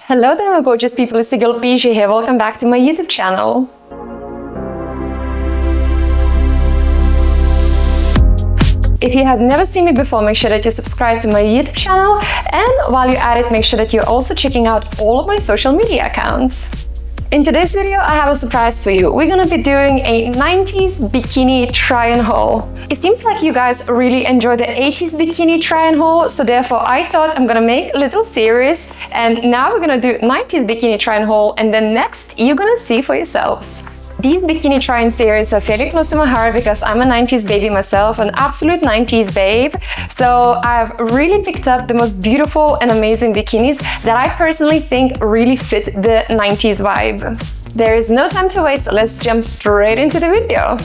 Hello there, my gorgeous people, it's the girl PJ here. Welcome back to my YouTube channel. If you have never seen me before, make sure that you subscribe to my YouTube channel, and while you're at it, make sure that you're also checking out all of my social media accounts. In today's video, I have a surprise for you. We're gonna be doing a 90s bikini try and haul. It seems like you guys really enjoy the 80s bikini try and haul, so therefore I thought I'm gonna make a little series, and now we're gonna do 90s bikini try and haul, and then next you're gonna see for yourselves. These bikini try-on series are fairly close to my heart because I'm a 90s baby myself, an absolute 90s babe. So I've really picked up the most beautiful and amazing bikinis that I personally think really fit the 90s vibe. There is no time to waste, so let's jump straight into the video.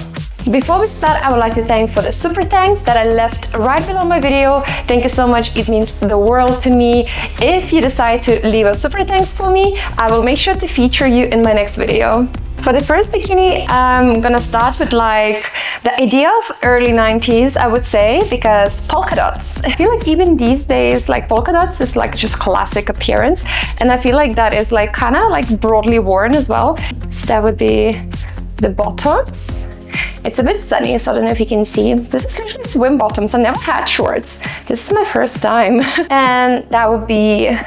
Before we start, I would like to thank for the super thanks that I left right below my video. Thank you so much, it means the world to me. If you decide to leave a super thanks for me, I will make sure to feature you in my next video. For the first bikini, I'm gonna start with like the idea of early 90s, I would say, because polka dots. I feel like even these days, like polka dots is like just classic appearance, and I feel like that is like kind of like broadly worn as well. So that would be the bottoms. It's a bit sunny, so I don't know if you can see. This is literally swim bottoms. I never had shorts. This is my first time. And that would be...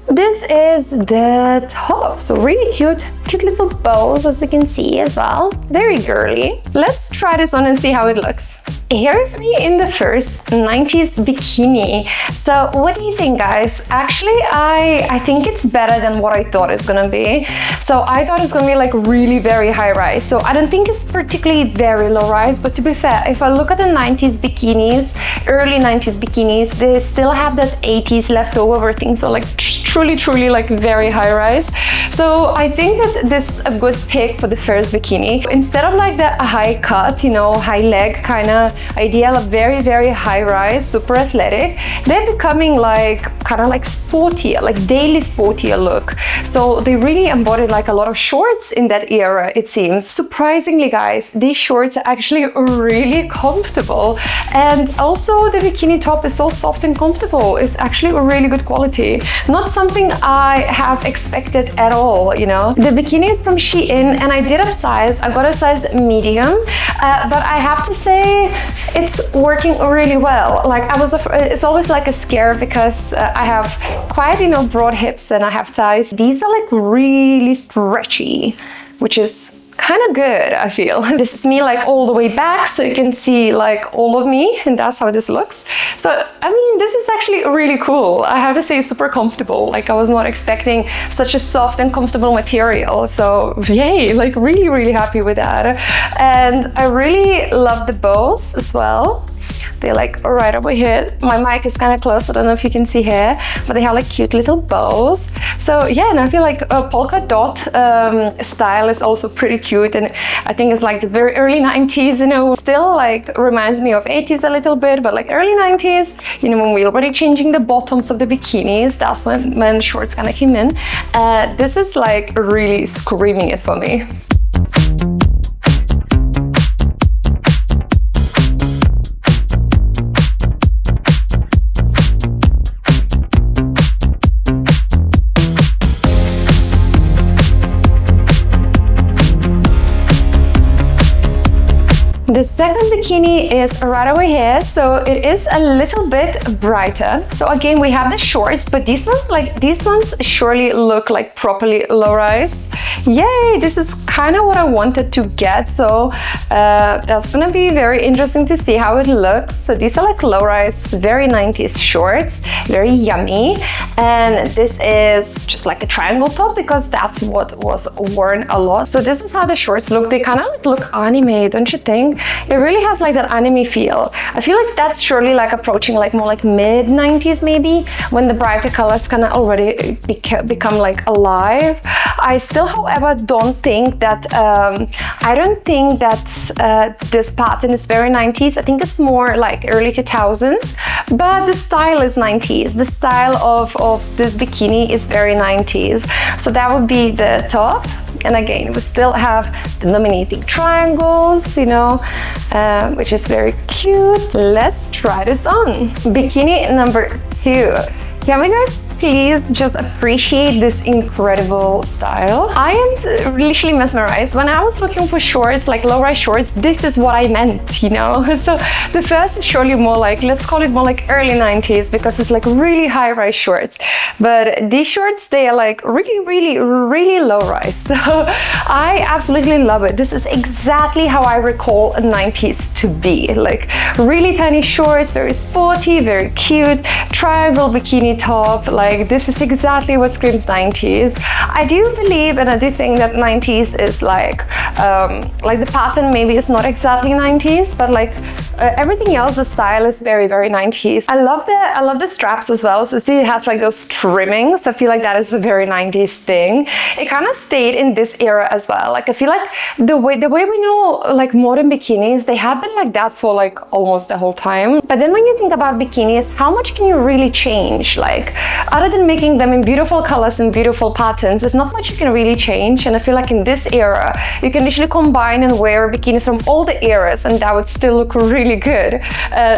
This is the top, so really cute little bows, as we can see as well. Very girly. Let's try this on and see how it looks. Here's me in the first 90s bikini. So what do you think, guys? Actually, I think it's better than what I thought it's gonna be. So I thought it's gonna be like really very high rise. So I don't think it's particularly very low rise, but to be fair, if I look at the 90s bikinis, early 90s bikinis, they still have that 80s leftover where things are like truly like very high rise. So I think that this is a good pick for the first bikini. Instead of like the high cut, you know, high leg kind of ideal, a very high rise, super athletic, they're becoming like kind of like sportier, like daily sportier look. So they really embodied like a lot of shorts in that era, it seems. Surprisingly, guys, these shorts are actually really comfortable, and also the bikini top is so soft and comfortable. It's actually a really good quality. Not something I have expected at all, you know. The bikini is from Shein, and I did upsize. I got a size medium, but I have to say it's working really well. Like it's always like a scare because I have quite, you know, broad hips and I have thighs. These are like really stretchy, which is kind of good, I feel. This is me like all the way back, so you can see like all of me, and that's how this looks. So I mean, this is actually really cool. I have to say, super comfortable. Like I was not expecting such a soft and comfortable material, so yay, like really happy with that. And I really love the bows as well. They're like right over here. My mic is kind of close, I don't know if you can see here, but they have like cute little bows. So yeah, and I feel like a polka dot style is also pretty cute, and I think it's like the very early 90s, you know, still like reminds me of 80s a little bit, but like early 90s, you know, when we were already changing the bottoms of the bikinis, that's when shorts kind of came in. This is like really screaming it for me. The second bikini is right over here, so it is a little bit brighter. So again, we have the shorts, but these ones surely look like properly low rise. Yay, this is kind of what I wanted to get, so that's gonna be very interesting to see how it looks. So these are like low rise, very 90s shorts, very yummy, and this is just like a triangle top because that's what was worn a lot. So this is how the shorts look. They kind of like look anime, don't you think? It really has like that anime feel. I feel like that's surely like approaching like more like mid 90s maybe, when the brighter colors kind of already become like alive. I still, however, don't think that this pattern is very 90s. I think it's more like early 2000s, but the style is 90s. The style of this bikini is very 90s. So that would be the top. And again, we still have the nominating triangles, you know, which is very cute. Let's try this on. Bikini number 2. Can we guys please just appreciate this incredible style? I am literally mesmerized. When I was looking for shorts, like low-rise shorts, this is what I meant, you know? So the first is surely more like, let's call it more like early 90s, because it's like really high-rise shorts. But these shorts, they are like really low-rise. So I absolutely love it. This is exactly how I recall a 90s to be. Like really tiny shorts, very sporty, very cute, triangle bikini top. Like this is exactly what screams 90s. I do believe and I do think that 90s is like the pattern maybe is not exactly 90s, but like everything else, the style is very 90s. I love the straps as well. So see, it has like those trimmings. I feel like that is a very 90s thing. It kind of stayed in this era as well. Like I feel like the way we know like modern bikinis, they have been like that for like almost the whole time. But then when you think about bikinis, how much can you really change? Like other than making them in beautiful colors and beautiful patterns, there's not much you can really change. And I feel like in this era, you can literally combine and wear bikinis from all the eras and that would still look really good.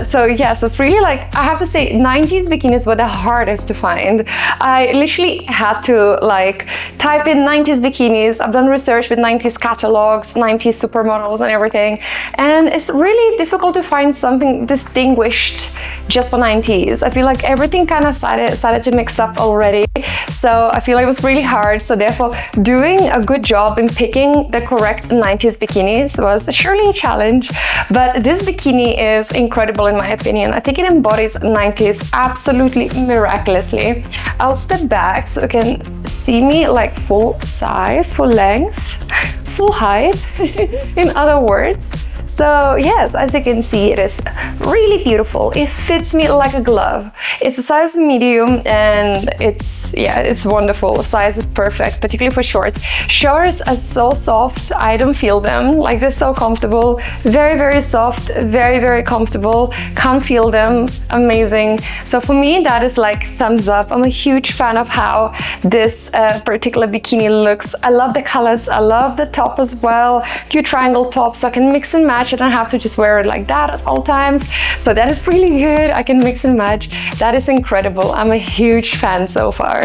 So yes, it's really like, I have to say 90s bikinis were the hardest to find. I literally had to like type in 90s bikinis. I've done research with 90s catalogs, 90s supermodels and everything. And it's really difficult to find something distinguished just for 90s. I feel like everything kind of started to mix up already. So I feel like it was really hard. So therefore, doing a good job in picking the correct 90s bikinis was surely a challenge. But this bikini is incredible in my opinion. I think it embodies 90s absolutely miraculously. I'll step back so you can see me like full size, full length, full height, in other words. So yes, as you can see, it is really beautiful. It fits me like a glove. It's a size medium and it's wonderful. The size is perfect, particularly for shorts. Shorts are so soft, I don't feel them. Like they're so comfortable, very soft, very comfortable. Can't feel them, amazing. So for me, that is like thumbs up. I'm a huge fan of how this particular bikini looks. I love the colors, I love the top as well. Cute triangle top, so I can mix and match. I don't have to just wear it like that at all times. So that is really good. I can mix and match. That is incredible. I'm a huge fan so far.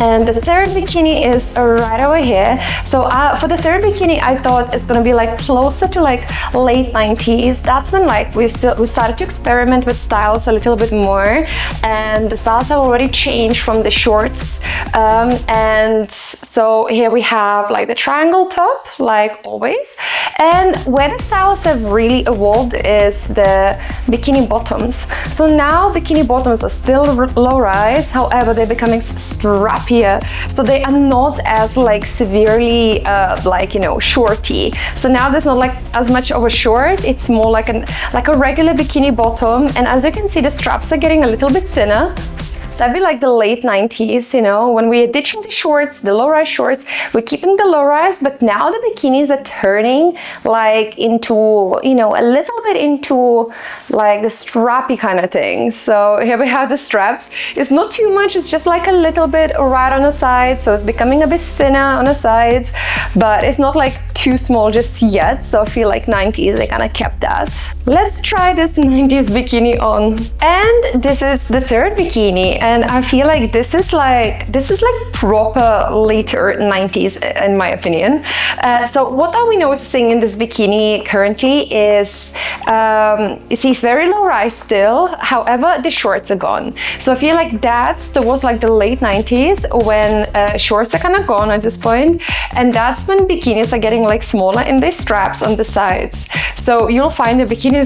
And the third bikini is right over here. So for the third bikini, I thought it's gonna be like closer to like late 90s. That's when like we started to experiment with styles a little bit more, and the styles have already changed from the shorts. And so here we have like the triangle top, like always. And where the styles have really evolved is the bikini bottoms. So now bikini bottoms are still low rise, however, they're becoming strappy. So they are not as like severely like, you know, shorty. So now there's not like as much of a short, it's more like a regular bikini bottom. And as you can see, the straps are getting a little bit thinner. So I feel like the late 90s, you know, when we are ditching the shorts, the low-rise shorts, we're keeping the low-rise, but now the bikinis are turning like into, you know, a little bit into like the strappy kind of thing. So here we have the straps. It's not too much, it's just like a little bit right on the side. So it's becoming a bit thinner on the sides, but it's not like too small just yet. So I feel like 90s, they kind of kept that. Let's try this 90s bikini on. And this is the third bikini. And I feel like this is like proper later 90s in my opinion. So what are we noticing in this bikini currently is, you see, it's very low rise still. However, the shorts are gone. So I feel like that's towards like the late 90s when shorts are kind of gone at this point. And that's when bikinis are getting like smaller in their straps on the sides. So you'll find the bikini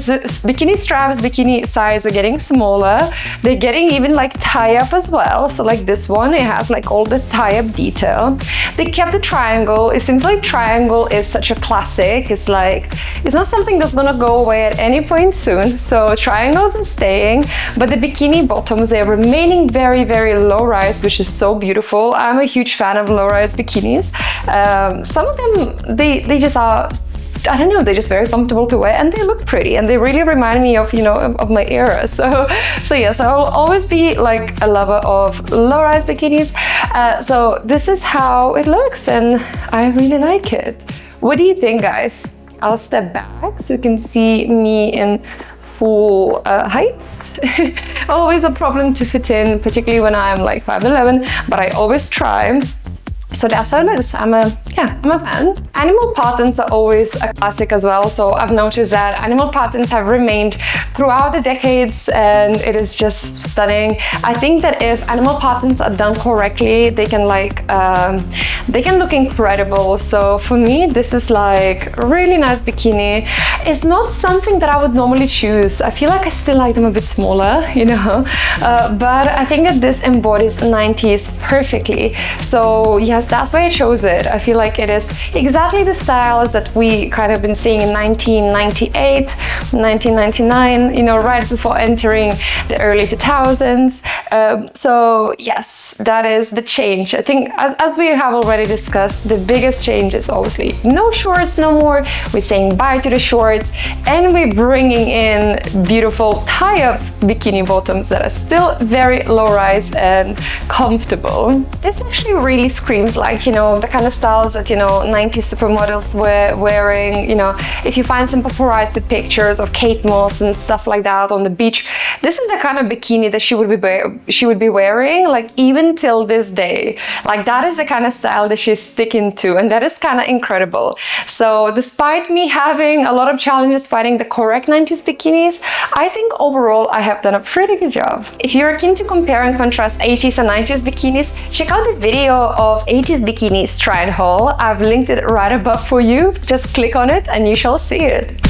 straps, bikini sides are getting smaller. They're getting even like tie-up as well. So like this one, it has like all the tie-up detail. They kept the triangle. It seems like triangle is such a classic. It's like, it's not something that's gonna go away at any point soon. So triangles are staying, but the bikini bottoms, they're remaining very, very low rise, which is so beautiful. I'm a huge fan of low rise bikinis. Some of them, they just are I don't know, they're just very comfortable to wear and they look pretty and they really remind me of, you know, of my era. So yes, I'll always be like a lover of low-rise bikinis. So this is how it looks and I really like it. What do you think, guys? I'll step back so you can see me in full height. Always a problem to fit in, particularly when I'm like 5'11", but I always try. So that's how it looks. I'm a fan. Animal patterns are always a classic as well. So I've noticed that animal patterns have remained throughout the decades and it is just stunning. I think that if animal patterns are done correctly, they can look incredible. So for me, this is like a really nice bikini. It's not something that I would normally choose. I feel like I still like them a bit smaller, you know, but I think that this embodies 90s perfectly. So yes, that's why I chose it. I feel like it is exactly the styles that we kind of been seeing in 1998, 1999, you know, right before entering the early 2000s. So yes, that is the change. I think as we have already discussed, the biggest change is obviously no shorts no more. We're saying bye to the shorts and we're bringing in beautiful tie-up bikini bottoms that are still very low-rise and comfortable. This actually really screams like, you know, the kind of styles that, you know, 90s supermodels were wearing. You know, if you find some paparazzi pictures of Kate Moss and stuff like that on the beach, this is the kind of bikini that she would be wearing, like even till this day. Like that is the kind of style that she's sticking to, and that is kind of incredible. So despite me having a lot of challenges finding the correct 90s bikinis, I think overall I have done a pretty good job. If you're keen to compare and contrast 80s and 90s bikinis, check out the video of 80s bikinis try and haul. I've linked it right above for you. Just click on it and you shall see it.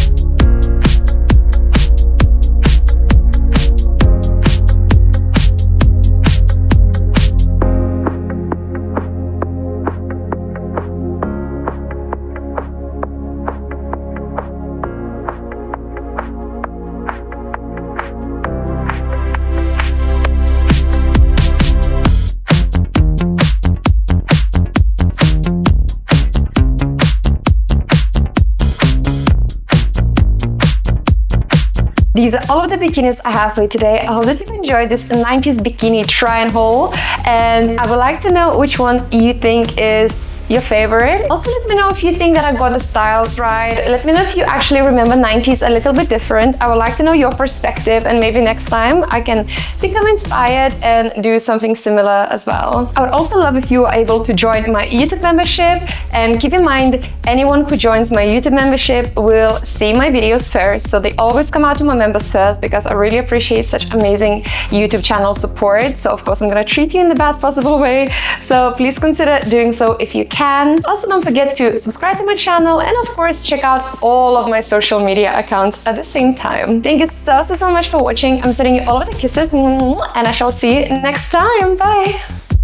These are all of the bikinis I have for you today. I hope that you enjoyed this 90s bikini try and haul, and I would like to know which one you think is your favorite. Also, let me know if you think that I got the styles right. Let me know if you actually remember 90s a little bit different. I would like to know your perspective, and maybe next time I can become inspired and do something similar as well. I would also love if you are able to join my YouTube membership, and keep in mind, anyone who joins my YouTube membership will see my videos first, so they always come out to my members first, because I really appreciate such amazing YouTube channel support. So of course I'm gonna treat you in the best possible way, so please consider doing so if you can. Also, don't forget to subscribe to my channel, and of course check out all of my social media accounts at the same time. Thank you so much for watching. I'm sending you all of the kisses, and I shall see you next time. Bye!